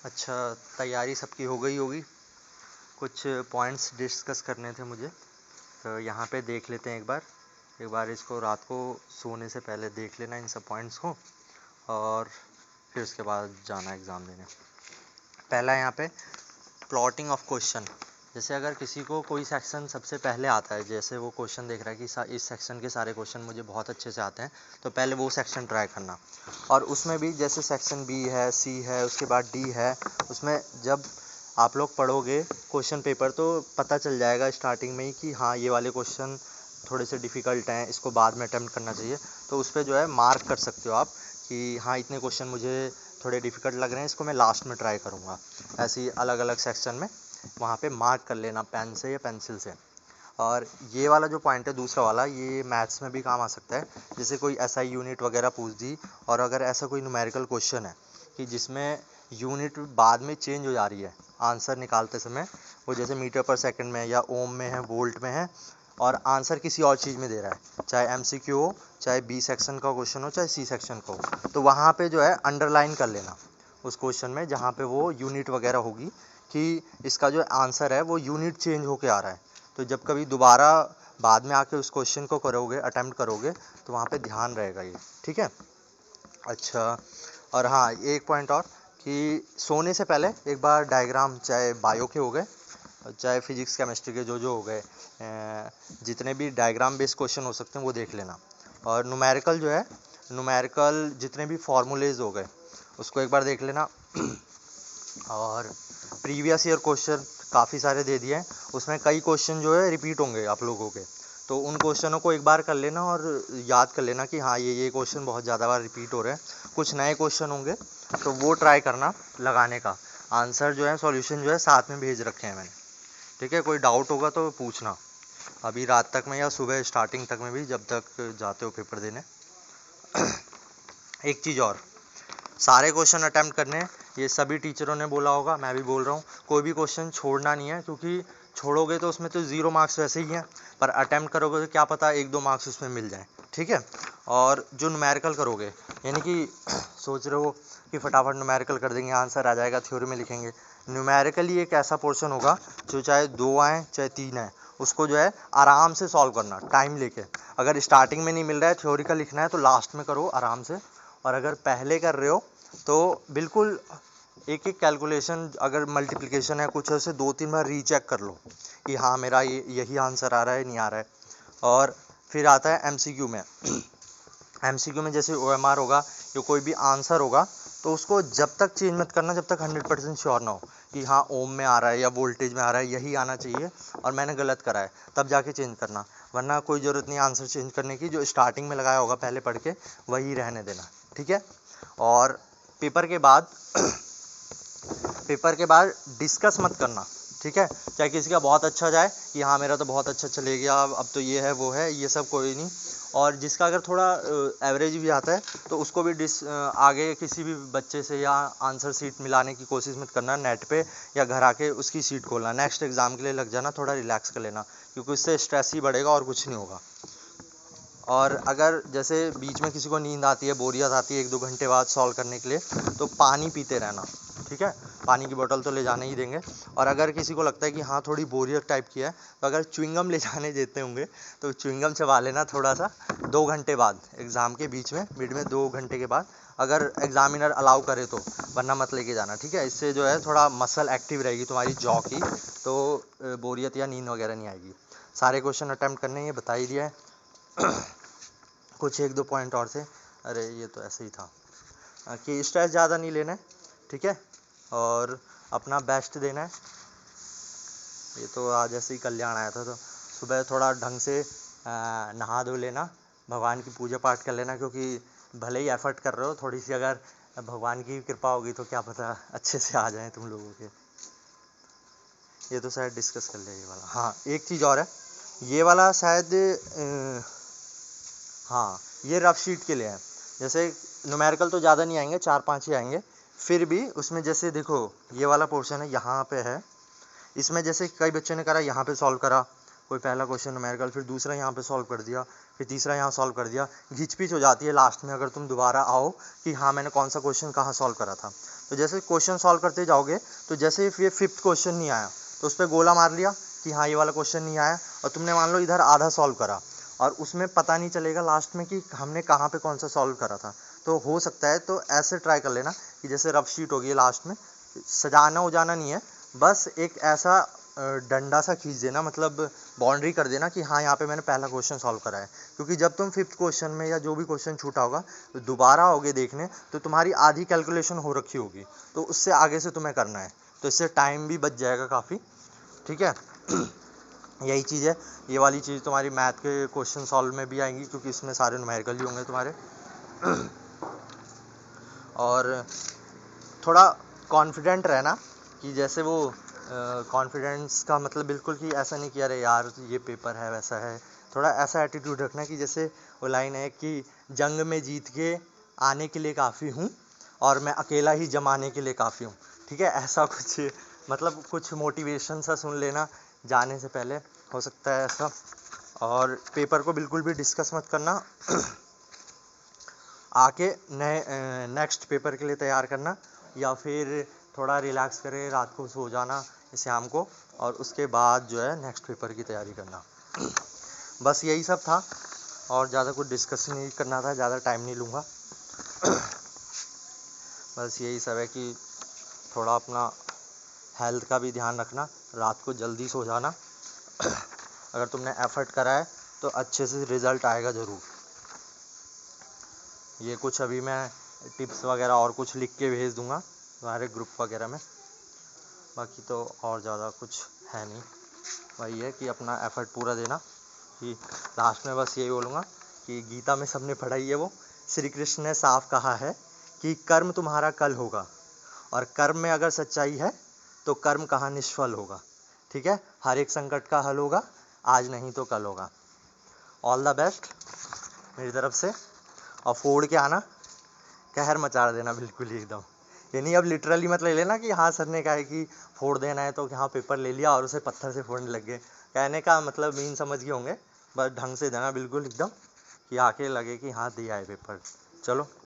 अच्छा, तैयारी सबकी हो गई होगी। कुछ पॉइंट्स डिस्कस करने थे मुझे, तो यहाँ पे देख लेते हैं एक बार इसको रात को सोने से पहले देख लेना इन सब पॉइंट्स को, और फिर उसके बाद जाना एग्ज़ाम देने। पहला यहाँ पे प्लॉटिंग ऑफ क्वेश्चन। जैसे अगर किसी को कोई सेक्शन सबसे पहले आता है, जैसे वो क्वेश्चन देख रहा है कि इस सेक्शन के सारे क्वेश्चन मुझे बहुत अच्छे से आते हैं, तो पहले वो सेक्शन ट्राई करना। और उसमें भी जैसे सेक्शन बी है, सी है, उसके बाद डी है, उसमें जब आप लोग पढ़ोगे क्वेश्चन पेपर तो पता चल जाएगा स्टार्टिंग में ही कि हाँ ये वाले क्वेश्चन थोड़े से डिफ़िकल्ट हैं, इसको बाद में अटैम्प्ट करना चाहिए। तो उस पर जो है मार्क कर सकते हो आप कि हाँ इतने क्वेश्चन मुझे थोड़े डिफ़िकल्ट लग रहे हैं, इसको मैं लास्ट में ट्राई करूँगा। ऐसे ही अलग अलग सेक्शन में वहाँ पे मार्क कर लेना पेन से या पेंसिल से। और ये वाला जो पॉइंट है दूसरा वाला, ये मैथ्स में भी काम आ सकता है। जैसे कोई एसआई यूनिट वगैरह पूछ दी, और अगर ऐसा कोई न्यूमेरिकल क्वेश्चन है कि जिसमें यूनिट बाद में चेंज हो जा रही है आंसर निकालते समय, वो जैसे मीटर पर सेकंड में है या ओम में है, वोल्ट में है, और आंसर किसी और चीज़ में दे रहा है, चाहे एमसीक्यू हो, चाहे बी सेक्शन का क्वेश्चन हो, चाहे सी सेक्शन का हो, तो वहाँ पे जो है अंडरलाइन कर लेना उस क्वेश्चन में जहाँ पे वो यूनिट वगैरह होगी कि इसका जो आंसर है वो यूनिट चेंज होके आ रहा है। तो जब कभी दोबारा बाद में आके उस क्वेश्चन को करोगे, अटेम्प्ट करोगे, तो वहाँ पे ध्यान रहेगा ये। ठीक है। अच्छा, और हाँ एक पॉइंट और कि सोने से पहले एक बार डायग्राम, चाहे बायो के हो गए चाहे फिजिक्स केमिस्ट्री के जो हो गए, जितने भी डायग्राम बेस्ड क्वेश्चन हो सकते हैं वो देख लेना। और न्यूमेरिकल जो है, न्यूमेरिकल जितने भी फार्मूलेज हो गए उसको एक बार देख लेना। और प्रीवियस ईयर क्वेश्चन काफ़ी सारे दे दिए हैं, उसमें कई क्वेश्चन जो है रिपीट होंगे आप लोगों के, तो उन क्वेश्चनों को एक बार कर लेना और याद कर लेना कि हाँ ये क्वेश्चन बहुत ज़्यादा बार रिपीट हो रहे हैं। कुछ नए क्वेश्चन होंगे तो वो ट्राई करना लगाने का। आंसर जो है, सॉल्यूशन जो है साथ में भेज रखे हैं मैंने। ठीक है, कोई डाउट होगा तो पूछना अभी रात तक में या सुबह स्टार्टिंग तक में भी, जब तक जाते हो पेपर देने। एक चीज़ और, सारे क्वेश्चन अटैम्प्ट करने हैं, ये सभी टीचरों ने बोला होगा, मैं भी बोल रहा हूँ। कोई भी क्वेश्चन छोड़ना नहीं है, क्योंकि छोड़ोगे तो उसमें तो 0 मार्क्स वैसे ही हैं, पर अटैम्प्ट करोगे तो क्या पता 1-2 मार्क्स उसमें मिल जाए। ठीक है। और जो न्यूमेरिकल करोगे, यानी कि सोच रहे हो कि फटाफट न्यूमेरिकल कर देंगे, आंसर आ जाएगा, थ्योरी में लिखेंगे। न्यूमेरिकली एक ऐसा पोर्शन होगा जो चाहे 2 आए चाहे 3 आए, उसको जो है आराम से सॉल्व करना, टाइम लेके। अगर स्टार्टिंग में नहीं मिल रहा है, थ्योरी का लिखना है, तो लास्ट में करो आराम से। और अगर पहले कर रहे हो तो बिल्कुल एक एक कैलकुलेशन, अगर मल्टीप्लिकेशन है कुछ है, उसे 2-3 बार रीचेक कर लो कि हाँ मेरा ये यही आंसर आ रहा है, नहीं आ रहा है। और फिर आता है एमसीक्यू में। एमसीक्यू में जैसे ओएमआर होगा या कोई भी आंसर होगा, तो उसको जब तक चेंज मत करना जब तक 100% श्योर ना हो कि हाँ ओम में आ रहा है या वोल्टेज में आ रहा है, यही आना चाहिए और मैंने गलत करा है, तब जाके चेंज करना। वरना कोई ज़रूरत नहीं आंसर चेंज करने की, जो स्टार्टिंग में लगाया होगा पहले पढ़ के वही रहने देना। ठीक है। और पेपर के बाद पेपर के बाद डिस्कस मत करना। ठीक है। चाहे किसी का बहुत अच्छा जाए कि हाँ मेरा तो बहुत अच्छा चले गया, अब तो ये है वो है, ये सब कोई नहीं। और जिसका अगर थोड़ा एवरेज भी आता है तो उसको भी आगे किसी भी बच्चे से या आंसर सीट मिलाने की कोशिश मत करना नेट पे, या घर आके उसकी सीट खोलना। नेक्स्ट एग्ज़ाम के लिए लग जाना, थोड़ा रिलैक्स कर लेना, क्योंकि उससे स्ट्रेस ही बढ़ेगा और कुछ नहीं होगा। और अगर जैसे बीच में किसी को नींद आती है, बोरियत आती है 1-2 घंटे बाद सॉल्व करने के लिए, तो पानी पीते रहना। ठीक है। पानी की बोतल तो ले जाने ही देंगे। और अगर किसी को लगता है कि हाँ थोड़ी बोरियत टाइप की है, तो अगर च्युइंगम ले जाने देते होंगे तो च्युइंगम चबा लेना थोड़ा सा 2 घंटे बाद, एग्ज़ाम के बीच में, मिड में 2 घंटे के बाद, अगर एग्जामिनर अलाउ करे तो, वरना मत लेके जाना। ठीक है। इससे जो है थोड़ा मसल एक्टिव रहेगी तुम्हारी जॉ की, तो बोरियत या नींद वगैरह नहीं आएगी। सारे क्वेश्चन अटैम्प्ट करने, ये बता ही दिया है। कुछ 1-2 पॉइंट और थे, अरे ये तो ऐसे ही था कि स्ट्रेस ज़्यादा नहीं लेना है। ठीक है। और अपना बेस्ट देना है। ये तो आज ऐसे ही कल्याण आया था, तो सुबह थोड़ा ढंग से नहा धो लेना, भगवान की पूजा पाठ कर लेना, क्योंकि भले ही एफर्ट कर रहे हो, थोड़ी सी अगर भगवान की कृपा होगी तो क्या पता अच्छे से आ जाए तुम लोगों के। ये तो शायद डिस्कस कर लिया ये वाला। हाँ एक चीज़ और है, ये वाला शायद हाँ ये रफ शीट के लिए है। जैसे न्यूमेरिकल तो ज़्यादा नहीं आएंगे, 4-5 ही आएंगे, फिर भी उसमें जैसे देखो ये वाला पोर्शन है यहाँ पे है, इसमें जैसे कई बच्चों ने करा यहाँ पे सॉल्व करा, कोई पहला क्वेश्चन न्यूमेरिकल, फिर दूसरा यहाँ पे सॉल्व कर दिया, फिर तीसरा यहाँ सॉल्व कर दिया, घिचपिच हो जाती है लास्ट में अगर तुम दोबारा आओ कि हाँ मैंने कौन सा क्वेश्चन कहाँ सॉल्व करा था। तो जैसे क्वेश्चन सॉल्व करते जाओगे तो जैसे ये फिफ्थ क्वेश्चन नहीं आया तो उस पर गोला मार लिया कि हाँ ये वाला क्वेश्चन नहीं आया, और तुमने मान लो इधर आधा सॉल्व करा और उसमें पता नहीं चलेगा लास्ट में कि हमने कहाँ पे कौन सा सॉल्व करा था। तो हो सकता है, तो ऐसे ट्राई कर लेना कि जैसे रफ शीट होगी लास्ट में, सजाना उजाना नहीं है, बस एक ऐसा डंडा सा खींच देना, मतलब बाउंड्री कर देना कि हाँ यहाँ पे मैंने पहला क्वेश्चन सॉल्व करा है। क्योंकि जब तुम फिफ्थ क्वेश्चन में या जो भी क्वेश्चन छूटा होगा तो दोबारा आओगे देखने तो तुम्हारी आधी कैलकुलेशन हो रखी होगी, तो उससे आगे से तुम्हें करना है, तो इससे टाइम भी बच जाएगा काफ़ी। ठीक है यही चीज़ है, ये वाली चीज़ तुम्हारी मैथ के क्वेश्चन सॉल्व में भी आएंगी क्योंकि इसमें सारे न्यूमेरिकल ही होंगे तुम्हारे। और थोड़ा कॉन्फिडेंट रहना कि जैसे वो कॉन्फिडेंस का मतलब बिल्कुल कि ऐसा नहीं कि अरे यार ये पेपर है वैसा है, थोड़ा ऐसा एटीट्यूड रखना कि जैसे वो लाइन है कि जंग में जीत के आने के लिए काफ़ी हूँ और मैं अकेला ही जमाने के लिए काफ़ी हूँ। ठीक है, ऐसा कुछ मतलब कुछ मोटिवेशन सा सुन लेना जाने से पहले, हो सकता है ऐसा। और पेपर को बिल्कुल भी डिस्कस मत करना आके नेक्स्ट पेपर के लिए तैयार करना, या फिर थोड़ा रिलैक्स करे, रात को सो जाना शाम को, और उसके बाद जो है नेक्स्ट पेपर की तैयारी करना। बस यही सब था, और ज़्यादा कुछ डिस्कस नहीं करना था, ज़्यादा टाइम नहीं लूँगा। बस यही सब है कि थोड़ा अपना हेल्थ का भी ध्यान रखना, रात को जल्दी सो जाना। अगर तुमने एफर्ट करा है तो अच्छे से रिज़ल्ट आएगा ज़रूर। ये कुछ अभी मैं टिप्स वगैरह और कुछ लिख के भेज दूँगा तुम्हारे ग्रुप वगैरह में, बाकी तो और ज़्यादा कुछ है नहीं। वही है कि अपना एफर्ट पूरा देना। कि लास्ट में बस यही बोलूँगा कि गीता में सबने पढ़ाई है, वो श्री कृष्ण ने साफ कहा है कि कर्म तुम्हारा कल होगा, और कर्म में अगर सच्चाई है तो कर्म कहाँ निष्फल होगा। ठीक है, हर एक संकट का हल होगा, आज नहीं तो कल होगा। ऑल द बेस्ट मेरी तरफ से, और फोड़ के आना, कहर मचा देना बिल्कुल ही एकदम। ये नहीं अब लिटरली मत ले लेना कि हाँ सर ने कहा है कि फोड़ देना है तो हाँ पेपर ले लिया और उसे पत्थर से फोड़ने लग गए। कहने का मतलब मीन समझ गए होंगे, बस ढंग से देना बिल्कुल एकदम कि आके लगे कि हाँ दिया है पेपर। चलो।